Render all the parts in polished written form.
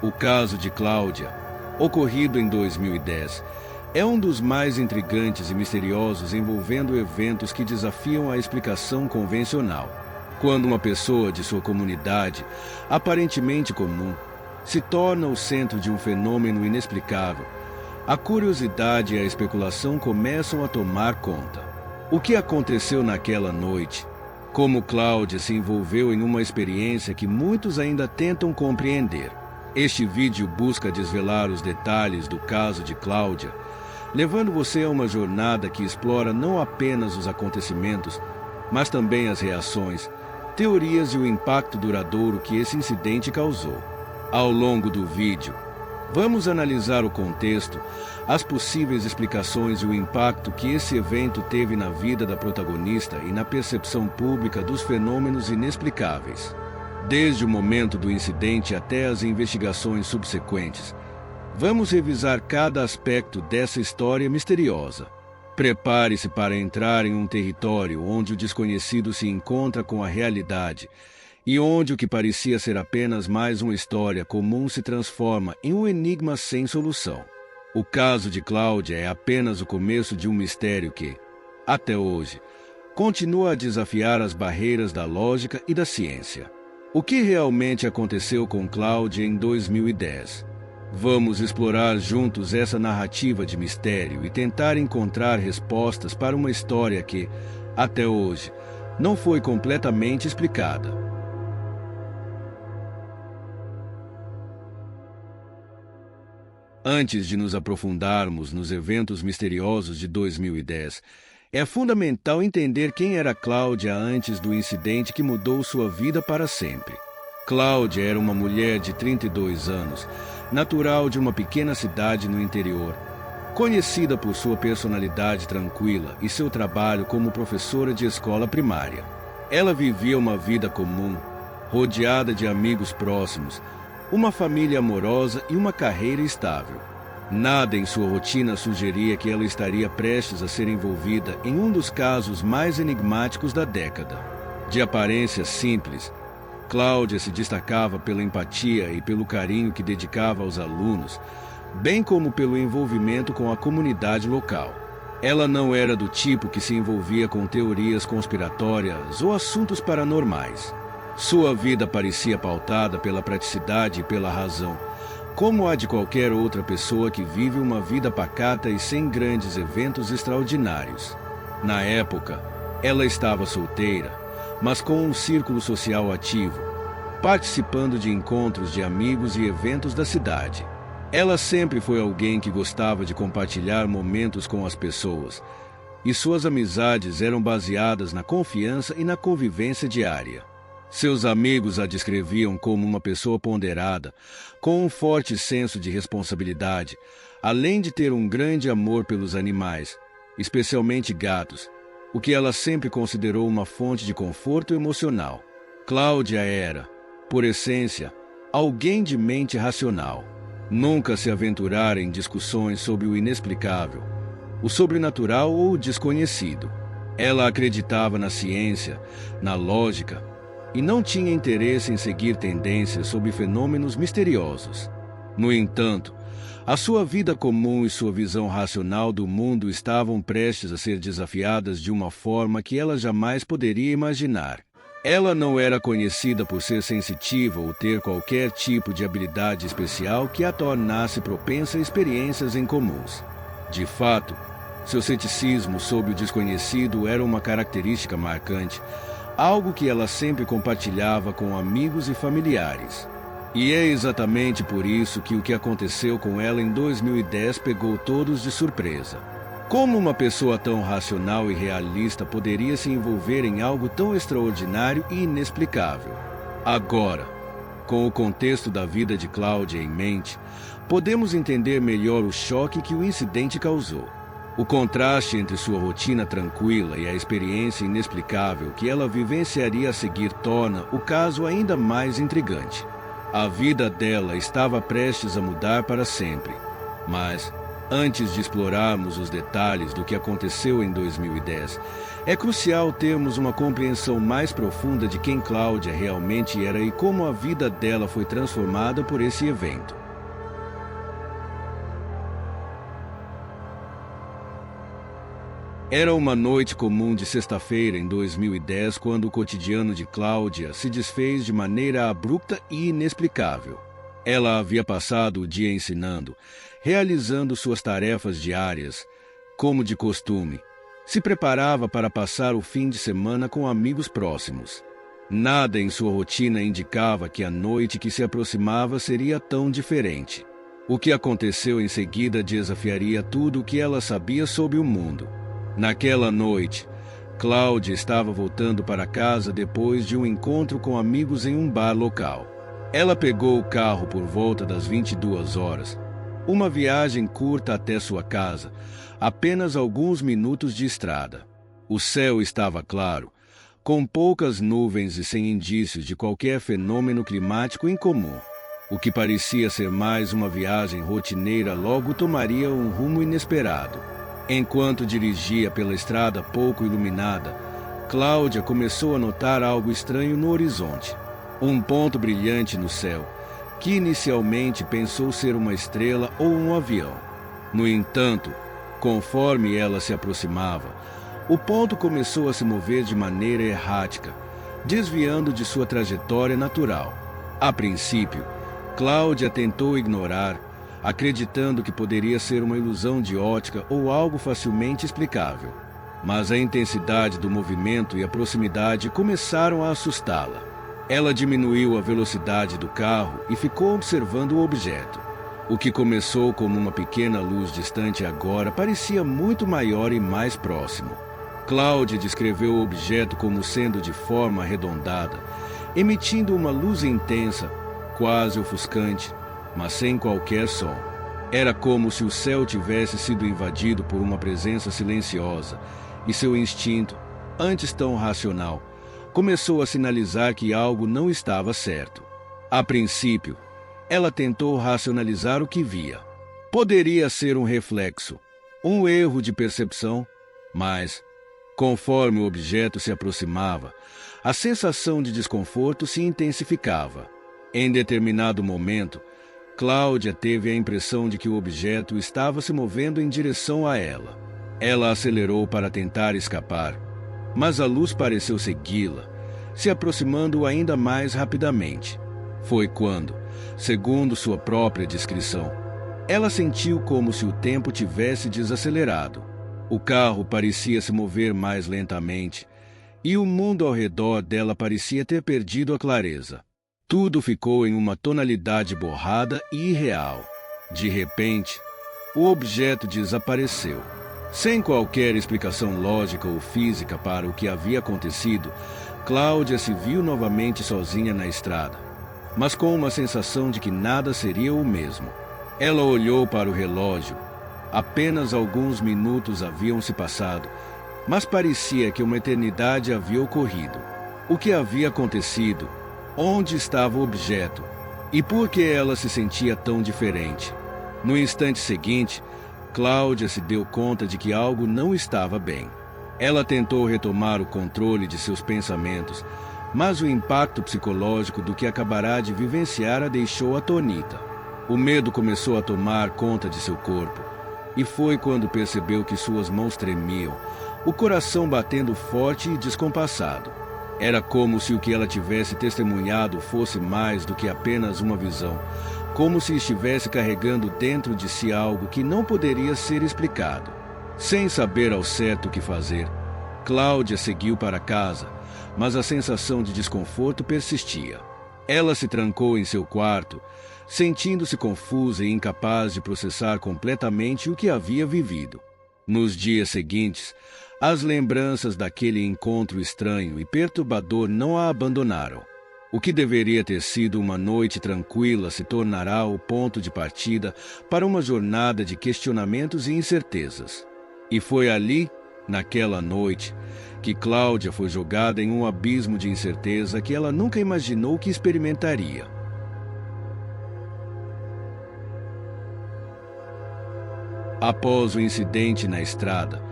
O caso de Cláudia, ocorrido em 2010, é um dos mais intrigantes e misteriosos envolvendo eventos que desafiam a explicação convencional. Quando uma pessoa de sua comunidade, aparentemente comum, se torna o centro de um fenômeno inexplicável, a curiosidade e a especulação começam a tomar conta. O que aconteceu naquela noite? Como Cláudia se envolveu em uma experiência que muitos ainda tentam compreender. Este vídeo busca desvelar os detalhes do caso de Cláudia, levando você a uma jornada que explora não apenas os acontecimentos, mas também as reações, teorias e o impacto duradouro que esse incidente causou. Ao longo do vídeo, vamos analisar o contexto, as possíveis explicações e o impacto que esse evento teve na vida da protagonista e na percepção pública dos fenômenos inexplicáveis. Desde o momento do incidente até as investigações subsequentes, vamos revisar cada aspecto dessa história misteriosa. Prepare-se para entrar em um território onde o desconhecido se encontra com a realidade e onde o que parecia ser apenas mais uma história comum se transforma em um enigma sem solução. O caso de Cláudia é apenas o começo de um mistério que, até hoje, continua a desafiar as barreiras da lógica e da ciência. O que realmente aconteceu com Cláudia em 2010? Vamos explorar juntos essa narrativa de mistério e tentar encontrar respostas para uma história que, até hoje, não foi completamente explicada. Antes de nos aprofundarmos nos eventos misteriosos de 2010, é fundamental entender quem era Cláudia antes do incidente que mudou sua vida para sempre. Cláudia era uma mulher de 32 anos, natural de uma pequena cidade no interior, conhecida por sua personalidade tranquila e seu trabalho como professora de escola primária. Ela vivia uma vida comum, rodeada de amigos próximos, uma família amorosa e uma carreira estável. Nada em sua rotina sugeria que ela estaria prestes a ser envolvida em um dos casos mais enigmáticos da década. De aparência simples, Cláudia se destacava pela empatia e pelo carinho que dedicava aos alunos, bem como pelo envolvimento com a comunidade local. Ela não era do tipo que se envolvia com teorias conspiratórias ou assuntos paranormais. Sua vida parecia pautada pela praticidade e pela razão, como a de qualquer outra pessoa que vive uma vida pacata e sem grandes eventos extraordinários. Na época, ela estava solteira, mas com um círculo social ativo, participando de encontros de amigos e eventos da cidade. Ela sempre foi alguém que gostava de compartilhar momentos com as pessoas, e suas amizades eram baseadas na confiança e na convivência diária. Seus amigos a descreviam como uma pessoa ponderada, com um forte senso de responsabilidade, além de ter um grande amor pelos animais, especialmente gatos, o que ela sempre considerou uma fonte de conforto emocional. Cláudia era, por essência, alguém de mente racional. Nunca se aventurara em discussões sobre o inexplicável, o sobrenatural ou o desconhecido. Ela acreditava na ciência, na lógica, e não tinha interesse em seguir tendências sobre fenômenos misteriosos. No entanto, a sua vida comum e sua visão racional do mundo estavam prestes a ser desafiadas de uma forma que ela jamais poderia imaginar. Ela não era conhecida por ser sensitiva ou ter qualquer tipo de habilidade especial que a tornasse propensa a experiências incomuns. De fato, seu ceticismo sobre o desconhecido era uma característica marcante, algo que ela sempre compartilhava com amigos e familiares. E é exatamente por isso que o que aconteceu com ela em 2010 pegou todos de surpresa. Como uma pessoa tão racional e realista poderia se envolver em algo tão extraordinário e inexplicável? Agora, com o contexto da vida de Cláudia em mente, podemos entender melhor o choque que o incidente causou. O contraste entre sua rotina tranquila e a experiência inexplicável que ela vivenciaria a seguir torna o caso ainda mais intrigante. A vida dela estava prestes a mudar para sempre. Mas, Antes de explorarmos os detalhes do que aconteceu em 2010, é crucial termos uma compreensão mais profunda de quem Cláudia realmente era e como a vida dela foi transformada por esse evento. Era uma noite comum de sexta-feira em 2010 quando o cotidiano de Cláudia se desfez de maneira abrupta e inexplicável. Ela havia passado o dia ensinando, realizando suas tarefas diárias, como de costume. Se preparava para passar o fim de semana com amigos próximos. Nada em sua rotina indicava que a noite que se aproximava seria tão diferente. O que aconteceu em seguida desafiaria tudo o que ela sabia sobre o mundo. Naquela noite, Cláudia estava voltando para casa depois de um encontro com amigos em um bar local. Ela pegou o carro por volta das 22 horas. Uma viagem curta até sua casa, apenas alguns minutos de estrada. O céu estava claro, com poucas nuvens e sem indícios de qualquer fenômeno climático incomum. O que parecia ser mais uma viagem rotineira logo tomaria um rumo inesperado. Enquanto dirigia pela estrada pouco iluminada, Cláudia começou a notar algo estranho no horizonte. Um ponto brilhante no céu, que inicialmente pensou ser uma estrela ou um avião. No entanto, conforme ela se aproximava, o ponto começou a se mover de maneira errática, desviando de sua trajetória natural. A princípio, Cláudia tentou ignorar, acreditando que poderia ser uma ilusão de ótica ou algo facilmente explicável. Mas a intensidade do movimento e a proximidade começaram a assustá-la. Ela diminuiu a velocidade do carro e ficou observando o objeto. O que começou como uma pequena luz distante agora parecia muito maior e mais próximo. Cláudia descreveu o objeto como sendo de forma arredondada, emitindo uma luz intensa, quase ofuscante, mas sem qualquer som. Era como se o céu tivesse sido invadido por uma presença silenciosa, e seu instinto, antes tão racional, começou a sinalizar que algo não estava certo. A princípio, ela tentou racionalizar o que via. Poderia ser um reflexo, um erro de percepção, mas, conforme o objeto se aproximava, a sensação de desconforto se intensificava. Em determinado momento, Cláudia teve a impressão de que o objeto estava se movendo em direção a ela. Ela acelerou para tentar escapar, mas a luz pareceu segui-la, se aproximando ainda mais rapidamente. Foi quando, segundo sua própria descrição, ela sentiu como se o tempo tivesse desacelerado. O carro parecia se mover mais lentamente, e o mundo ao redor dela parecia ter perdido a clareza. Tudo ficou em uma tonalidade borrada e irreal. De repente, o objeto desapareceu. Sem qualquer explicação lógica ou física para o que havia acontecido, Cláudia se viu novamente sozinha na estrada, mas com uma sensação de que nada seria o mesmo. Ela olhou para o relógio. Apenas alguns minutos haviam se passado, mas parecia que uma eternidade havia ocorrido. O que havia acontecido? Onde estava o objeto? E por que ela se sentia tão diferente? No instante seguinte, Cláudia se deu conta de que algo não estava bem. Ela tentou retomar o controle de seus pensamentos, mas o impacto psicológico do que acabará de vivenciar a deixou atonita. O medo começou a tomar conta de seu corpo, e foi quando percebeu que suas mãos tremiam, o coração batendo forte e descompassado. Era como se o que ela tivesse testemunhado fosse mais do que apenas uma visão, como se estivesse carregando dentro de si algo que não poderia ser explicado. Sem saber ao certo o que fazer, Cláudia seguiu para casa, mas a sensação de desconforto persistia. Ela se trancou em seu quarto, sentindo-se confusa e incapaz de processar completamente o que havia vivido. Nos dias seguintes, as lembranças daquele encontro estranho e perturbador não a abandonaram. O que deveria ter sido uma noite tranquila se tornará o ponto de partida para uma jornada de questionamentos e incertezas. E foi ali, naquela noite, que Cláudia foi jogada em um abismo de incerteza que ela nunca imaginou que experimentaria. Após o incidente na estrada,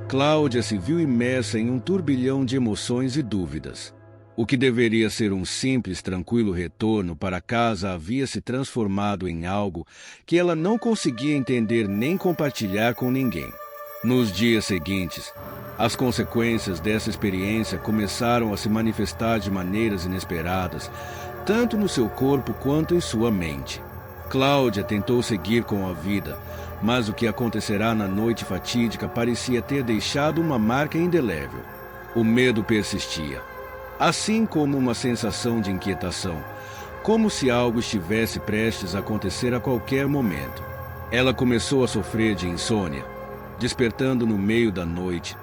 Cláudia se viu imersa em um turbilhão de emoções e dúvidas. O que deveria ser um simples, tranquilo retorno para casa havia se transformado em algo que ela não conseguia entender nem compartilhar com ninguém. Nos dias seguintes, as consequências dessa experiência começaram a se manifestar de maneiras inesperadas, tanto no seu corpo quanto em sua mente. Cláudia tentou seguir com a vida, mas o que acontecerá na noite fatídica parecia ter deixado uma marca indelével. O medo persistia, assim como uma sensação de inquietação, como se algo estivesse prestes a acontecer a qualquer momento. Ela começou a sofrer de insônia, despertando no meio da noite,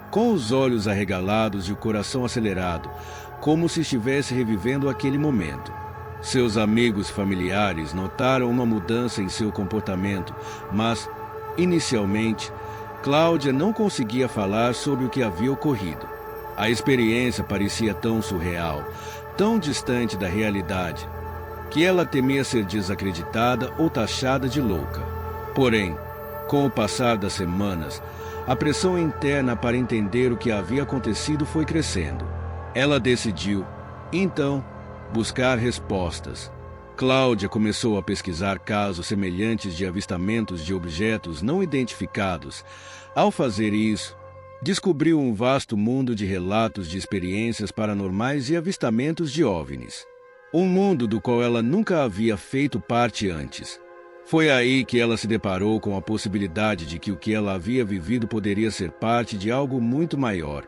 com os olhos arregalados e o coração acelerado, como se estivesse revivendo aquele momento. Seus amigos e familiares notaram uma mudança em seu comportamento, mas, inicialmente, Cláudia não conseguia falar sobre o que havia ocorrido. A experiência parecia tão surreal, tão distante da realidade, que ela temia ser desacreditada ou taxada de louca. Porém, com o passar das semanas, a pressão interna para entender o que havia acontecido foi crescendo. Ela decidiu, então, buscar respostas. Cláudia começou a pesquisar casos semelhantes de avistamentos de objetos não identificados. Ao fazer isso, descobriu um vasto mundo de relatos de experiências paranormais e avistamentos de OVNIs. Um mundo do qual ela nunca havia feito parte antes. Foi aí que ela se deparou com a possibilidade de que o que ela havia vivido poderia ser parte de algo muito maior,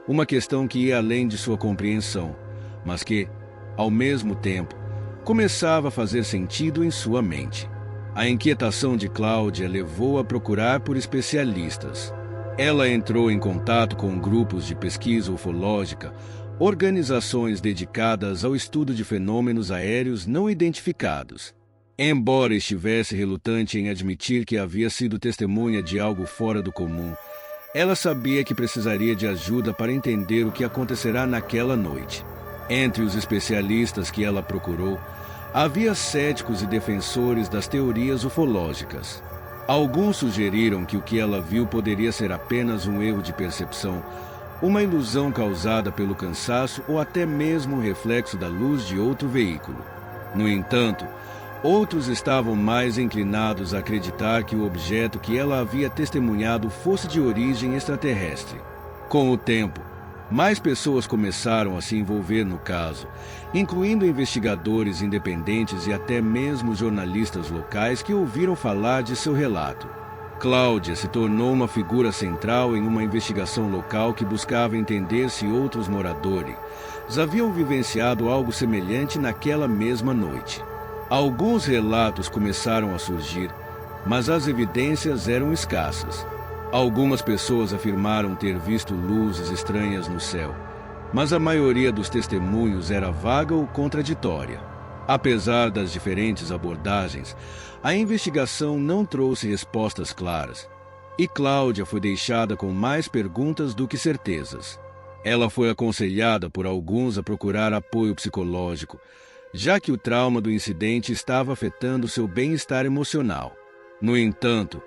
uma questão que ia além de sua compreensão, mas que, ao mesmo tempo, começava a fazer sentido em sua mente. A inquietação de Cláudia levou a procurar por especialistas. Ela entrou em contato com grupos de pesquisa ufológica, organizações dedicadas ao estudo de fenômenos aéreos não identificados. Embora estivesse relutante em admitir que havia sido testemunha de algo fora do comum, ela sabia que precisaria de ajuda para entender o que acontecerá naquela noite. Entre os especialistas que ela procurou, havia céticos e defensores das teorias ufológicas. Alguns sugeriram que o que ela viu poderia ser apenas um erro de percepção, uma ilusão causada pelo cansaço ou até mesmo o reflexo da luz de outro veículo. No entanto, outros estavam mais inclinados a acreditar que o objeto que ela havia testemunhado fosse de origem extraterrestre. Com o tempo, mais pessoas começaram a se envolver no caso, incluindo investigadores independentes e até mesmo jornalistas locais que ouviram falar de seu relato. Cláudia se tornou uma figura central em uma investigação local que buscava entender se outros moradores haviam vivenciado algo semelhante naquela mesma noite. Alguns relatos começaram a surgir, mas as evidências eram escassas. Algumas pessoas afirmaram ter visto luzes estranhas no céu, mas a maioria dos testemunhos era vaga ou contraditória. Apesar das diferentes abordagens, a investigação não trouxe respostas claras, e Cláudia foi deixada com mais perguntas do que certezas. Ela foi aconselhada por alguns a procurar apoio psicológico, já que o trauma do incidente estava afetando seu bem-estar emocional. No entanto,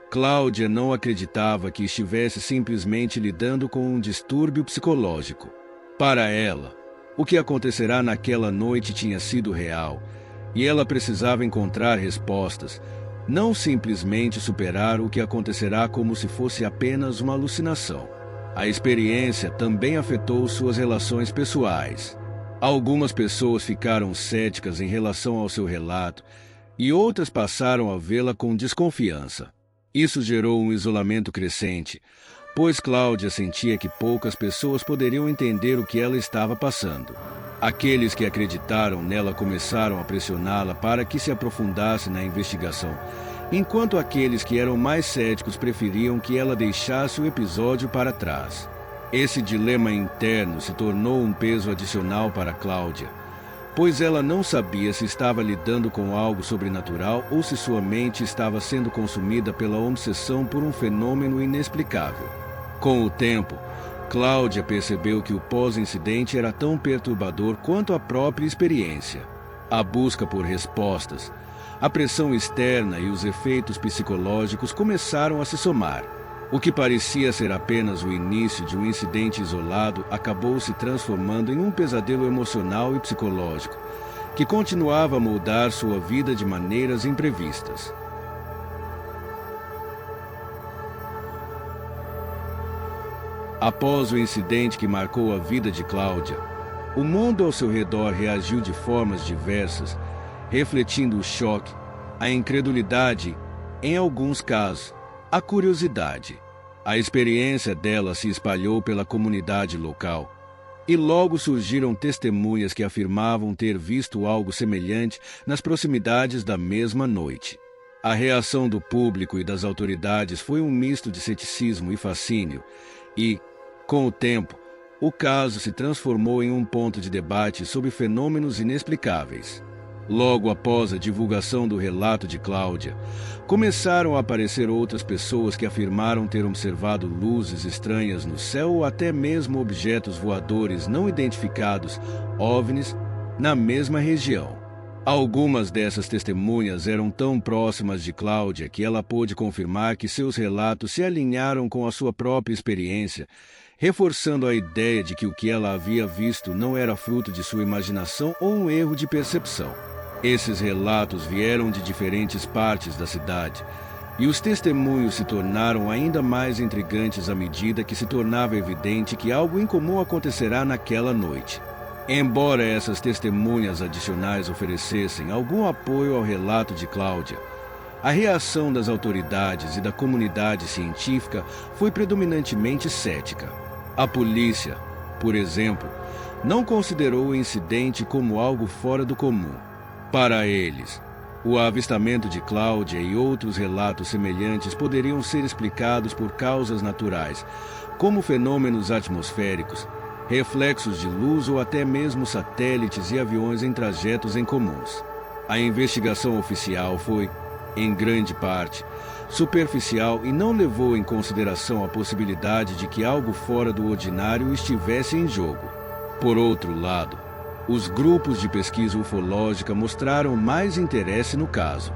Cláudia não acreditava que estivesse simplesmente lidando com um distúrbio psicológico. Para ela, o que acontecerá naquela noite tinha sido real, e ela precisava encontrar respostas, não simplesmente superar o que acontecerá como se fosse apenas uma alucinação. A experiência também afetou suas relações pessoais. Algumas pessoas ficaram céticas em relação ao seu relato, e outras passaram a vê-la com desconfiança. Isso gerou um isolamento crescente, pois Cláudia sentia que poucas pessoas poderiam entender o que ela estava passando. Aqueles que acreditaram nela começaram a pressioná-la para que se aprofundasse na investigação, enquanto aqueles que eram mais céticos preferiam que ela deixasse o episódio para trás. Esse dilema interno se tornou um peso adicional para Cláudia, pois ela não sabia se estava lidando com algo sobrenatural ou se sua mente estava sendo consumida pela obsessão por um fenômeno inexplicável. Com o tempo, Cláudia percebeu que o pós-incidente era tão perturbador quanto a própria experiência. A busca por respostas, A pressão externa e os efeitos psicológicos começaram a se somar. O que parecia ser apenas o início de um incidente isolado acabou se transformando em um pesadelo emocional e psicológico, que continuava a moldar sua vida de maneiras imprevistas. Após o incidente que marcou a vida de Cláudia, o mundo ao seu redor reagiu de formas diversas, refletindo o choque, a incredulidade, em alguns casos, a curiosidade. A experiência dela se espalhou pela comunidade local, e logo surgiram testemunhas que afirmavam ter visto algo semelhante nas proximidades da mesma noite. A reação do público e das autoridades foi um misto de ceticismo e fascínio, e, com o tempo, o caso se transformou em um ponto de debate sobre fenômenos inexplicáveis. Logo após a divulgação do relato de Cláudia, começaram a aparecer outras pessoas que afirmaram ter observado luzes estranhas no céu ou até mesmo objetos voadores não identificados, OVNIs, na mesma região. Algumas dessas testemunhas eram tão próximas de Cláudia que ela pôde confirmar que seus relatos se alinharam com a sua própria experiência, reforçando a ideia de que o que ela havia visto não era fruto de sua imaginação ou um erro de percepção. Esses relatos vieram de diferentes partes da cidade, e os testemunhos se tornaram ainda mais intrigantes à medida que se tornava evidente que algo incomum acontecerá naquela noite. Embora essas testemunhas adicionais oferecessem algum apoio ao relato de Cláudia, a reação das autoridades e da comunidade científica foi predominantemente cética. A polícia, por exemplo, não considerou o incidente como algo fora do comum. Para eles, o avistamento de Cláudia e outros relatos semelhantes poderiam ser explicados por causas naturais, como fenômenos atmosféricos, reflexos de luz ou até mesmo satélites e aviões em trajetos incomuns. A investigação oficial foi, em grande parte, superficial e não levou em consideração a possibilidade de que algo fora do ordinário estivesse em jogo. Por outro lado, os grupos de pesquisa ufológica mostraram mais interesse no caso.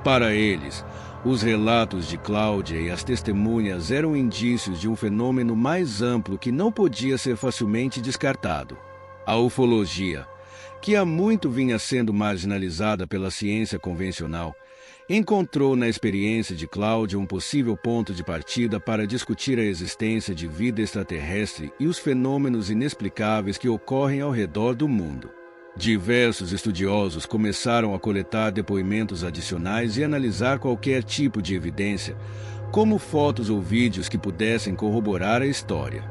Para eles, os relatos de Cláudia e as testemunhas eram indícios de um fenômeno mais amplo que não podia ser facilmente descartado. A ufologia, que há muito vinha sendo marginalizada pela ciência convencional, encontrou na experiência de Cláudia um possível ponto de partida para discutir a existência de vida extraterrestre e os fenômenos inexplicáveis que ocorrem ao redor do mundo. Diversos estudiosos começaram a coletar depoimentos adicionais e analisar qualquer tipo de evidência, como fotos ou vídeos que pudessem corroborar a história.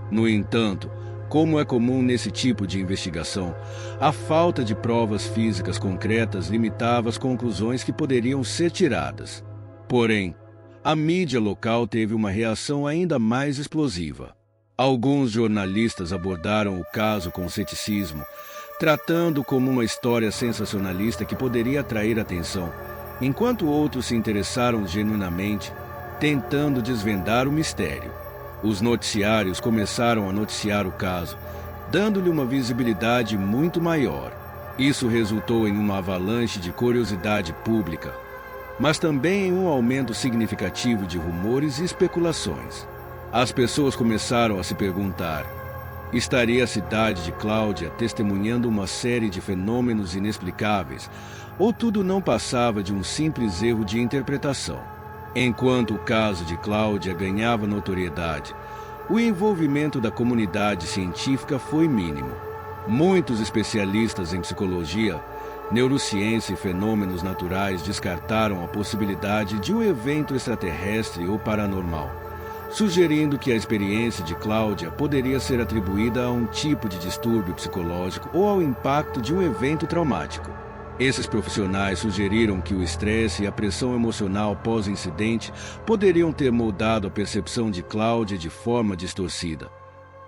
No entanto, como é comum nesse tipo de investigação, a falta de provas físicas concretas limitava as conclusões que poderiam ser tiradas. Porém, a mídia local teve uma reação ainda mais explosiva. Alguns jornalistas abordaram o caso com ceticismo, tratando como uma história sensacionalista que poderia atrair atenção, enquanto outros se interessaram genuinamente, tentando desvendar o mistério. Os noticiários começaram a noticiar o caso, dando-lhe uma visibilidade muito maior. Isso resultou em uma avalanche de curiosidade pública, mas também em um aumento significativo de rumores e especulações. As pessoas começaram a se perguntar: estaria a cidade de Cláudia testemunhando uma série de fenômenos inexplicáveis, ou tudo não passava de um simples erro de interpretação? Enquanto o caso de Cláudia ganhava notoriedade, o envolvimento da comunidade científica foi mínimo. Muitos especialistas em psicologia, neurociência e fenômenos naturais descartaram a possibilidade de um evento extraterrestre ou paranormal, sugerindo que a experiência de Cláudia poderia ser atribuída a um tipo de distúrbio psicológico ou ao impacto de um evento traumático. Esses profissionais sugeriram que o estresse e a pressão emocional pós-incidente poderiam ter moldado a percepção de Cláudia de forma distorcida,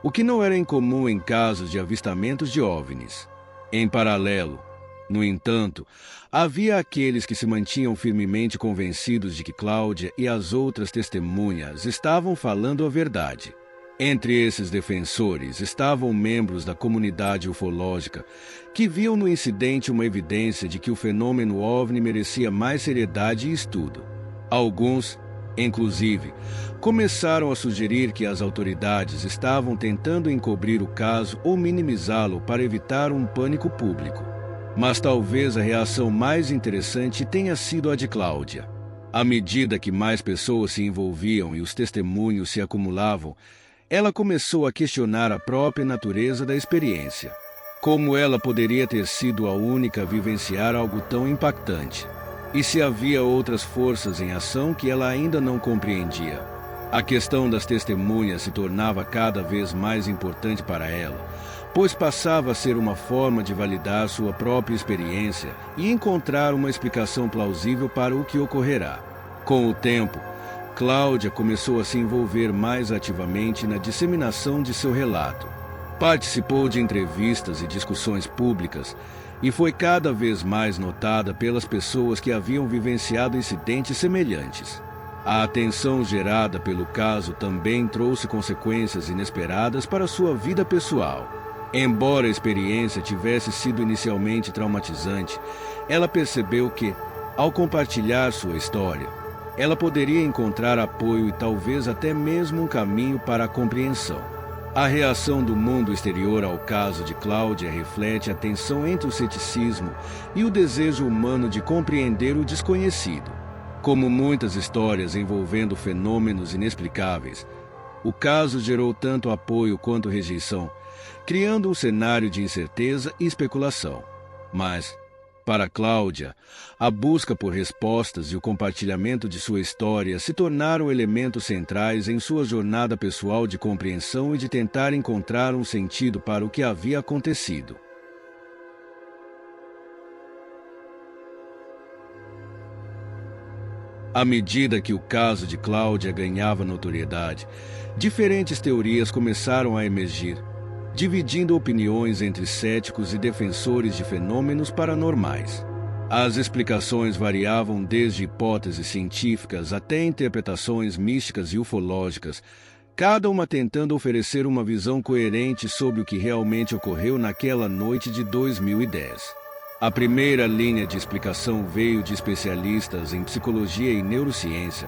o que não era incomum em casos de avistamentos de OVNIs. Em paralelo, no entanto, havia aqueles que se mantinham firmemente convencidos de que Cláudia e as outras testemunhas estavam falando a verdade. Entre esses defensores estavam membros da comunidade ufológica, que viam no incidente uma evidência de que o fenômeno OVNI merecia mais seriedade e estudo. Alguns, inclusive, começaram a sugerir que as autoridades estavam tentando encobrir o caso ou minimizá-lo para evitar um pânico público. Mas talvez a reação mais interessante tenha sido a de Cláudia. À medida que mais pessoas se envolviam e os testemunhos se acumulavam, ela começou a questionar a própria natureza da experiência. Como ela poderia ter sido a única a vivenciar algo tão impactante? E se havia outras forças em ação que ela ainda não compreendia? A questão das testemunhas se tornava cada vez mais importante para ela, pois passava a ser uma forma de validar sua própria experiência e encontrar uma explicação plausível para o que ocorrerá. Com o tempo, Cláudia começou a se envolver mais ativamente na disseminação de seu relato. Participou de entrevistas e discussões públicas e foi cada vez mais notada pelas pessoas que haviam vivenciado incidentes semelhantes. A atenção gerada pelo caso também trouxe consequências inesperadas para sua vida pessoal. Embora a experiência tivesse sido inicialmente traumatizante, ela percebeu que, ao compartilhar sua história, ela poderia encontrar apoio e talvez até mesmo um caminho para a compreensão. A reação do mundo exterior ao caso de Cláudia reflete a tensão entre o ceticismo e o desejo humano de compreender o desconhecido. Como muitas histórias envolvendo fenômenos inexplicáveis, o caso gerou tanto apoio quanto rejeição, criando um cenário de incerteza e especulação. Mas, para Cláudia, a busca por respostas e o compartilhamento de sua história se tornaram elementos centrais em sua jornada pessoal de compreensão e de tentar encontrar um sentido para o que havia acontecido. À medida que o caso de Cláudia ganhava notoriedade, diferentes teorias começaram a emergir, dividindo opiniões entre céticos e defensores de fenômenos paranormais. As explicações variavam desde hipóteses científicas até interpretações místicas e ufológicas, cada uma tentando oferecer uma visão coerente sobre o que realmente ocorreu naquela noite de 2010. A primeira linha de explicação veio de especialistas em psicologia e neurociência,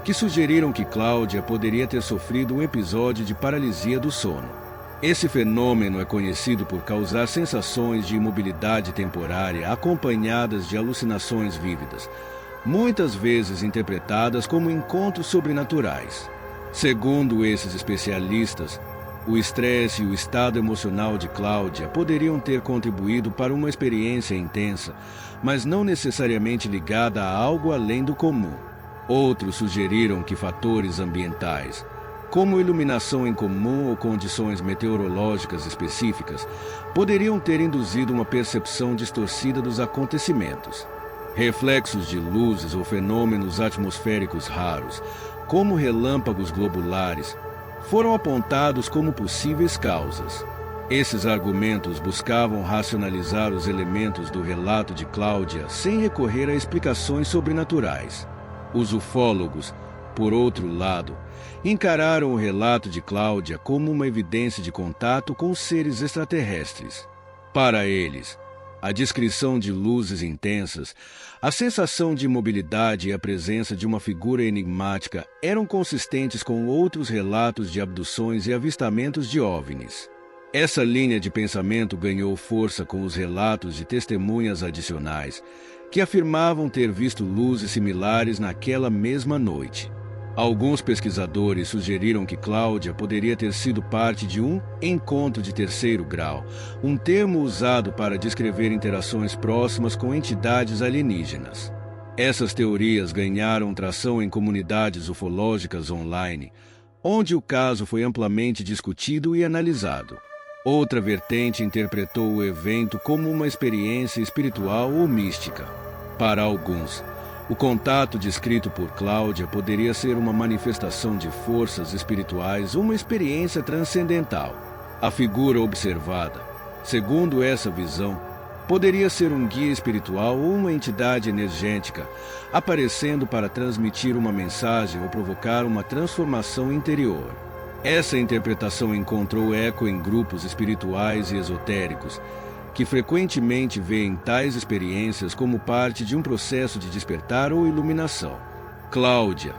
que sugeriram que Cláudia poderia ter sofrido um episódio de paralisia do sono. Esse fenômeno é conhecido por causar sensações de imobilidade temporária acompanhadas de alucinações vívidas, muitas vezes interpretadas como encontros sobrenaturais. Segundo esses especialistas, o estresse e o estado emocional de Cláudia poderiam ter contribuído para uma experiência intensa, mas não necessariamente ligada a algo além do comum. Outros sugeriram que fatores ambientais, como iluminação em comum ou condições meteorológicas específicas, poderiam ter induzido uma percepção distorcida dos acontecimentos. Reflexos de luzes ou fenômenos atmosféricos raros, como relâmpagos globulares, foram apontados como possíveis causas. Esses argumentos buscavam racionalizar os elementos do relato de Cláudia sem recorrer a explicações sobrenaturais. Os ufólogos, por outro lado, encararam o relato de Cláudia como uma evidência de contato com seres extraterrestres. Para eles, a descrição de luzes intensas, a sensação de imobilidade e a presença de uma figura enigmática eram consistentes com outros relatos de abduções e avistamentos de OVNIs. Essa linha de pensamento ganhou força com os relatos de testemunhas adicionais, que afirmavam ter visto luzes similares naquela mesma noite. Alguns pesquisadores sugeriram que Cláudia poderia ter sido parte de um encontro de terceiro grau, um termo usado para descrever interações próximas com entidades alienígenas. Essas teorias ganharam tração em comunidades ufológicas online, onde o caso foi amplamente discutido e analisado. Outra vertente interpretou o evento como uma experiência espiritual ou mística. Para alguns, o contato descrito por Cláudia poderia ser uma manifestação de forças espirituais ou uma experiência transcendental. A figura observada, segundo essa visão, poderia ser um guia espiritual ou uma entidade energética, aparecendo para transmitir uma mensagem ou provocar uma transformação interior. Essa interpretação encontrou eco em grupos espirituais e esotéricos, que frequentemente veem tais experiências como parte de um processo de despertar ou iluminação. Cláudia,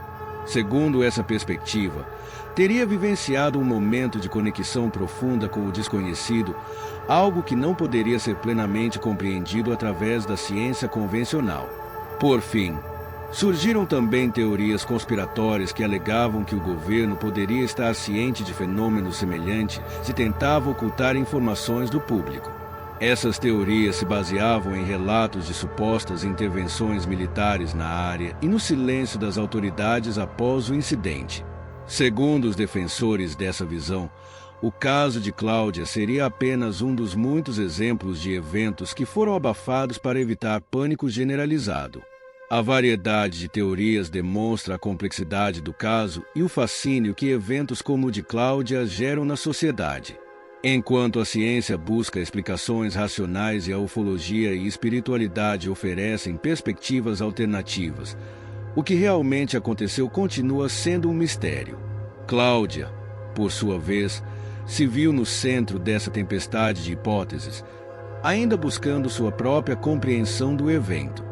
segundo essa perspectiva, teria vivenciado um momento de conexão profunda com o desconhecido, algo que não poderia ser plenamente compreendido através da ciência convencional. Por fim, surgiram também teorias conspiratórias que alegavam que o governo poderia estar ciente de fenômenos semelhantes se tentava ocultar informações do público. Essas teorias se baseavam em relatos de supostas intervenções militares na área e no silêncio das autoridades após o incidente. Segundo os defensores dessa visão, o caso de Cláudia seria apenas um dos muitos exemplos de eventos que foram abafados para evitar pânico generalizado. A variedade de teorias demonstra a complexidade do caso e o fascínio que eventos como o de Cláudia geram na sociedade. Enquanto a ciência busca explicações racionais e a ufologia e espiritualidade oferecem perspectivas alternativas, o que realmente aconteceu continua sendo um mistério. Cláudia, por sua vez, se viu no centro dessa tempestade de hipóteses, ainda buscando sua própria compreensão do evento.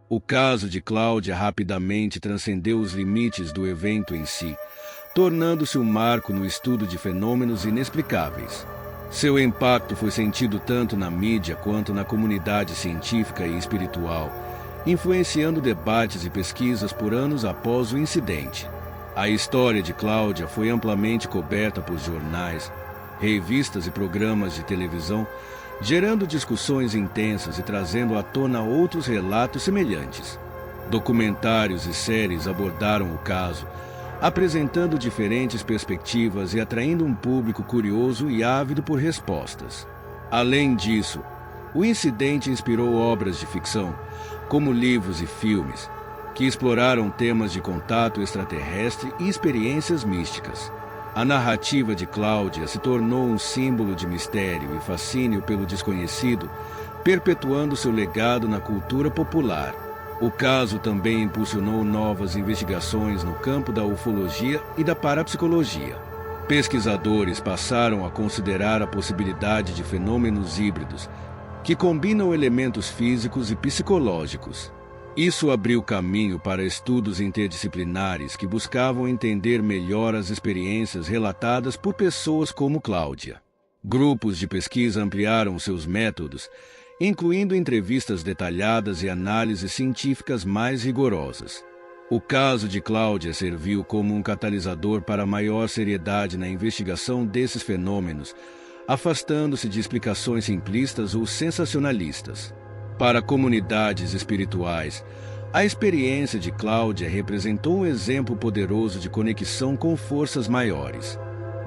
O caso de Cláudia rapidamente transcendeu os limites do evento em si, tornando-se um marco no estudo de fenômenos inexplicáveis. Seu impacto foi sentido tanto na mídia quanto na comunidade científica e espiritual, influenciando debates e pesquisas por anos após o incidente. A história de Cláudia foi amplamente coberta por jornais, revistas e programas de televisão, gerando discussões intensas e trazendo à tona outros relatos semelhantes. Documentários e séries abordaram o caso, apresentando diferentes perspectivas e atraindo um público curioso e ávido por respostas. Além disso, o incidente inspirou obras de ficção, como livros e filmes, que exploraram temas de contato extraterrestre e experiências místicas. A narrativa de Cláudia se tornou um símbolo de mistério e fascínio pelo desconhecido, perpetuando seu legado na cultura popular. O caso também impulsionou novas investigações no campo da ufologia e da parapsicologia. Pesquisadores passaram a considerar a possibilidade de fenômenos híbridos, que combinam elementos físicos e psicológicos. Isso abriu caminho para estudos interdisciplinares que buscavam entender melhor as experiências relatadas por pessoas como Cláudia. Grupos de pesquisa ampliaram seus métodos, incluindo entrevistas detalhadas e análises científicas mais rigorosas. O caso de Cláudia serviu como um catalisador para maior seriedade na investigação desses fenômenos, afastando-se de explicações simplistas ou sensacionalistas. Para comunidades espirituais, a experiência de Cláudia representou um exemplo poderoso de conexão com forças maiores.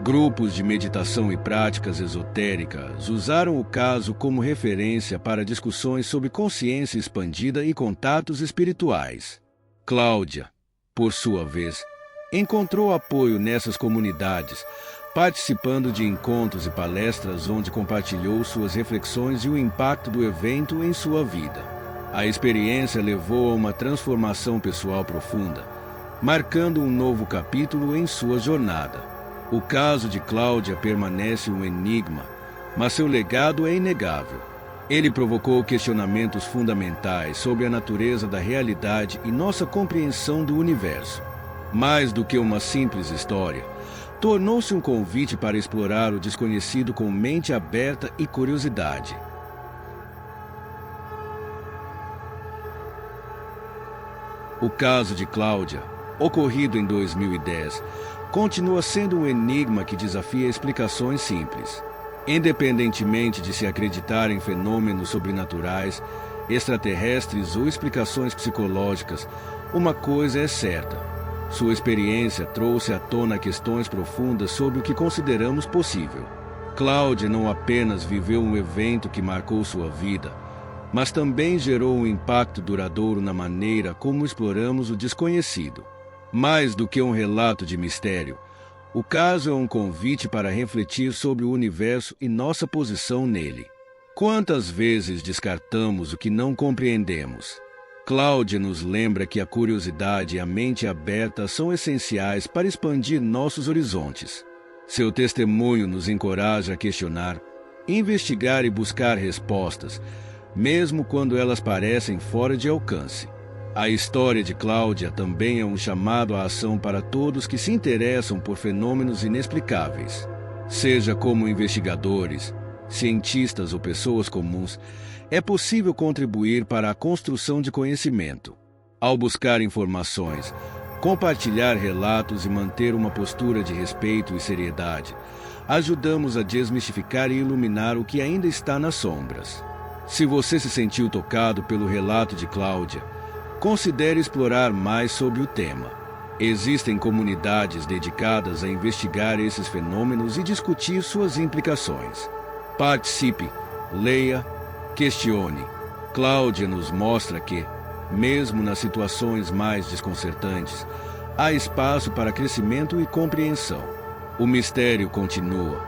Grupos de meditação e práticas esotéricas usaram o caso como referência para discussões sobre consciência expandida e contatos espirituais. Cláudia, por sua vez, encontrou apoio nessas comunidades, participando de encontros e palestras onde compartilhou suas reflexões e o impacto do evento em sua vida. A experiência levou a uma transformação pessoal profunda, marcando um novo capítulo em sua jornada. O caso de Cláudia permanece um enigma, mas seu legado é inegável. Ele provocou questionamentos fundamentais sobre a natureza da realidade e nossa compreensão do universo. Mais do que uma simples história, tornou-se um convite para explorar o desconhecido com mente aberta e curiosidade. O caso de Cláudia, ocorrido em 2010, continua sendo um enigma que desafia explicações simples. Independentemente de se acreditar em fenômenos sobrenaturais, extraterrestres ou explicações psicológicas, uma coisa é certa: sua experiência trouxe à tona questões profundas sobre o que consideramos possível. Cláudia não apenas viveu um evento que marcou sua vida, mas também gerou um impacto duradouro na maneira como exploramos o desconhecido. Mais do que um relato de mistério, o caso é um convite para refletir sobre o universo e nossa posição nele. Quantas vezes descartamos o que não compreendemos? Cláudia nos lembra que a curiosidade e a mente aberta são essenciais para expandir nossos horizontes. Seu testemunho nos encoraja a questionar, investigar e buscar respostas, mesmo quando elas parecem fora de alcance. A história de Cláudia também é um chamado à ação para todos que se interessam por fenômenos inexplicáveis. Seja como investigadores, cientistas ou pessoas comuns, é possível contribuir para a construção de conhecimento. Ao buscar informações, compartilhar relatos e manter uma postura de respeito e seriedade, ajudamos a desmistificar e iluminar o que ainda está nas sombras. Se você se sentiu tocado pelo relato de Cláudia, considere explorar mais sobre o tema. Existem comunidades dedicadas a investigar esses fenômenos e discutir suas implicações. Participe, leia, questione. Cláudia nos mostra que, mesmo nas situações mais desconcertantes, há espaço para crescimento e compreensão. O mistério continua,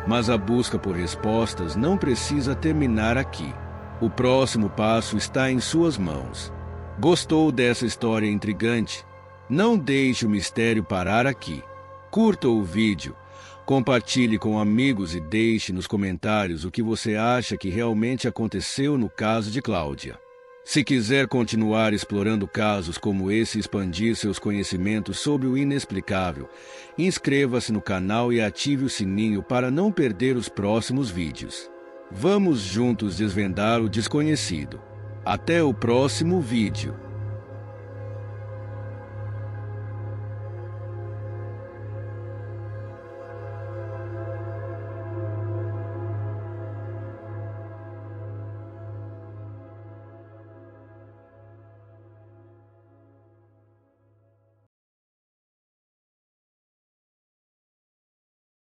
mas a busca por respostas não precisa terminar aqui. O próximo passo está em suas mãos. Gostou dessa história intrigante? Não deixe o mistério parar aqui. Curta o vídeo, compartilhe com amigos e deixe nos comentários o que você acha que realmente aconteceu no caso de Cláudia. Se quiser continuar explorando casos como esse e expandir seus conhecimentos sobre o inexplicável, inscreva-se no canal e ative o sininho para não perder os próximos vídeos. Vamos juntos desvendar o desconhecido. Até o próximo vídeo.